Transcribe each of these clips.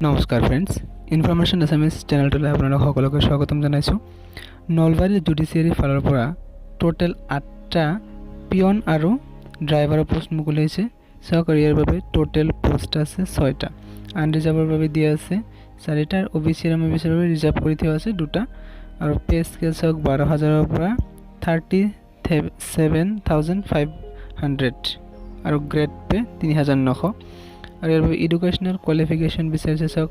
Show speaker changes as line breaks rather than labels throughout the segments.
নমস্কাৰ friends information SMS চেনেলটোলৈ আপোনালোক সকলোকে স্বাগতম জনাইছোঁ নলবাৰী জুডিচিয়াৰী ফালৰ পৰা টোটেল 8টা পিয়ন আৰু ড্ৰাইভাৰৰ পোষ্ট মুকলি হৈছে সহকাৰীৰ বাবে টোটেল পোষ্ট আছে 6টা আনৰিজাৰ্ভৰ বাবে দিয়া আছে 4টা ওবিচি আৰু এমবিচিৰ বাবে ৰিজাৰ্ভ কৰি থোৱা আছে 2টা আৰু পে স্কেল সক 12000ৰ পৰা 37500 আৰু গ্ৰেড পে 3900 और यार एडुकेशनल क्वालिफिकेशन বিচাৰিছে সক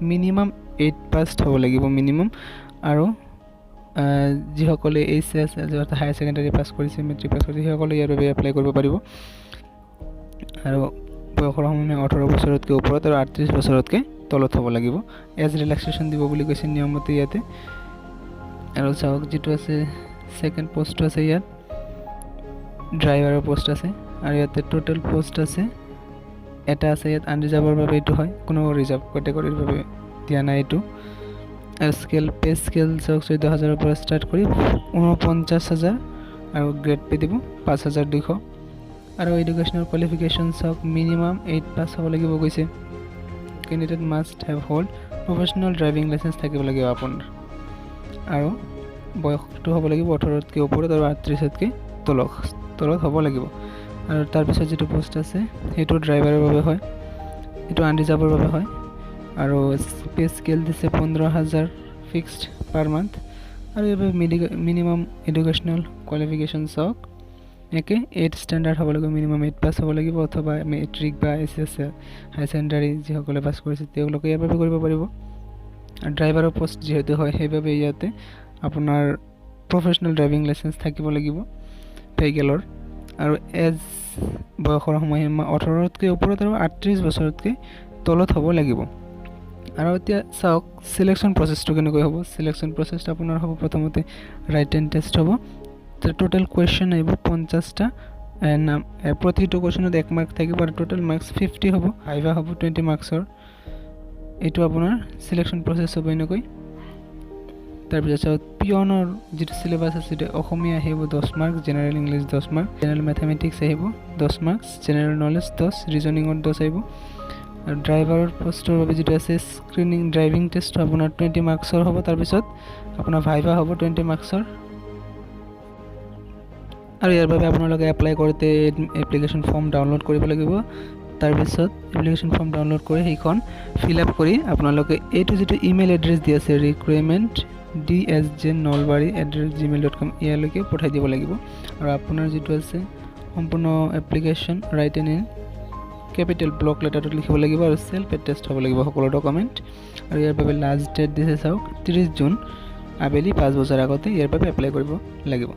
মিনিমাম 8 পাস হ'ব লাগিব মিনিমাম আৰু যি সকলে এইচএস অৰ্থাৎ হায়াৰ সেকেন্ডাৰী পাস কৰিছে মেট্ৰিক পাস কৰিছে সকলে ইয়াৰ বাবে এপ্লাই কৰিব পাৰিব আৰু বয়সৰ সীমা 18 বছৰতকৈ ওপৰত আৰু 38 বছৰতকৈ তলত হ'ব লাগিব এজ ৰিলেক্সেশন দিব বুলি কৈছে নিয়মতে ইয়াতে আৰু সক যেটো আছে সেকেন্ড পোষ্ট আছে ইয়াত ড্ৰাইভাৰৰ পোষ্ট আছে আৰু ইয়াতে টোটাল পোষ্ট আছে এটা আছে ইয়াত আনৰিজাৰ্ভৰ বাবে এটো হয় কোনো ৰিজাৰ্ভ ক্যাটাগৰীৰ বাবে দিয়া নাই এটো স্কেল পে স্কেল 14000 ৰ পৰা ষ্টাৰ্ট কৰি 49000 আৰু গ্ৰেড পে দিব 5200 আৰু এডুকেশনাল কোৱালিফিকেশন সক মিনিমাম 8 পাস হ'ব লাগিব কৈছে candidate must have hold professional driving licence থাকিব লাগিব আপোনাৰ আৰু বয়সটো হ'ব লাগিব 18 তকৈ ওপৰত আৰু 38 তকৈ তলত হ'ব লাগিব আৰু তাৰ পিছত যেটো পোষ্ট আছে হেটো ড্ৰাইভাৰৰ বাবে হয় এটো আনৰিজাৰ্ভৰ বাবে হয় আৰু পে স্কেল দিছে 15000 ফিক্সড পাৰ মান্থ আৰু এবাৰ মিনিমাম এডুকেশনাল কোৱালিফিকেশন সক একে 8 স্ট্যান্ডার্ড হ'ব লাগিব মিনিমাম 8 পাস হ'ব লাগিব অথবা মেট্ৰিক বা এসএস হাই সেকেন্ডাৰী যি সকলে পাস কৰিছে তেওঁলোকে ইয়াৰ বাবে কৰিব পাৰিব আৰু ড্ৰাইভাৰৰ পোষ্ট যেহেতু হয় সেইবাবে ইয়াতে আপোনাৰ প্ৰফেশনাল ড্ৰাইভিং লাইসেন্স থাকিব লাগিব ভেহিকেলৰ আৰু এজ বয়সৰ সময়সীমা 18 তকৈ ওপৰত আৰু 38 বছৰতকৈ তলত হ'ব লাগিব আৰু এতিয়া সক সিলেকশন প্ৰসেসটো কেনেকৈ হ'ব সিলেকশন প্ৰসেস আপোনাৰ হ'ব প্ৰথমতে ৰাইটেন টেষ্ট হ'ব টোটাল কোৱেশ্চন আহিব 50টা নাম প্ৰতিটো কোৱেশ্চনত 1 মাৰ্ক থাকিব আৰু টোটাল মাৰ্কস 50 হ'ব ভাইভা হ'ব 20 মাৰ্কসৰ এটো আপোনাৰ সিলেকশন প্ৰসেস হ'ব এনেকৈ তাৰ পিছত পিয়নৰ যেটো সিলেবাস আছে অসমীয়া আহিব 10 mark general English 10 mark general mathematics আহিব 10 মাৰ্ক জেনাৰেল নলেজ 10 ৰিজনিংৰ 10 আহিব আৰু ড্ৰাইভাৰৰ পোষ্টৰ বাবে যেটো আছে স্ক্ৰিনিং ড্ৰাইভিং টেষ্ট আপোনাৰ 20 মাৰ্কসৰ হ'ব তাৰ পিছত আপোনাৰ ভাইভা হ'ব 20 মাৰ্কসৰ আৰু ইয়াৰ বাবে আপোনালোকে এপ্লাই কৰোতে এপ্লিকেশন ফৰ্ম ডাউনলোড কৰিব লাগিব তাৰ পিছত এপ্লিকেশন ফৰ্ম ডাউনলোড কৰি সেইখন ফিল আপ কৰি আপোনালোকে এইটো যেটো ইমেইল এড্ৰেছ দি আছে ৰিকুৱাৰমেন্ট dsj.nolbari@gmail.com ইয়ালৈকে পঠাই দিব লাগিব আৰু আপোনাৰ যেটো আছে সম্পূৰ্ণ এপ্লিকেশন ৰাইটেন ইন ক্যাপিটেল ব্লক লেটাৰত লিখিব লাগিব আৰু সেলফ টেষ্ট হ'ব লাগিব সকলো ডকুমেন্ট আৰু ইয়াৰ বাবে লাষ্ট ডেট দিছে চাওক 30 জুন আবেলি 5 বজাৰ আগতে ইয়াৰ বাবে এপ্লাই কৰিব লাগিব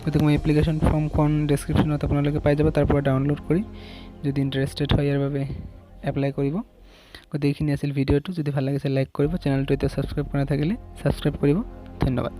গতিকে মই এপ্লিকেশন ফৰ্মখন ডেসক্ৰিপচনত আপোনালোকে পাই যাব তাৰ পৰা ডাউনলোড কৰি যদি ইন্টাৰেষ্টেড হয় ইয়াৰ বাবে এপ্লাই কৰিব গতিকে এইখিনি আছিল ভিডিওটো যদি ভাল লাগিছে লাইক কৰিব চেনেলটো এতিয়া সাবস্ক্ৰাইব কৰা থাকিলে সাবস্ক্ৰাইব কৰিব ধন্যবাদ।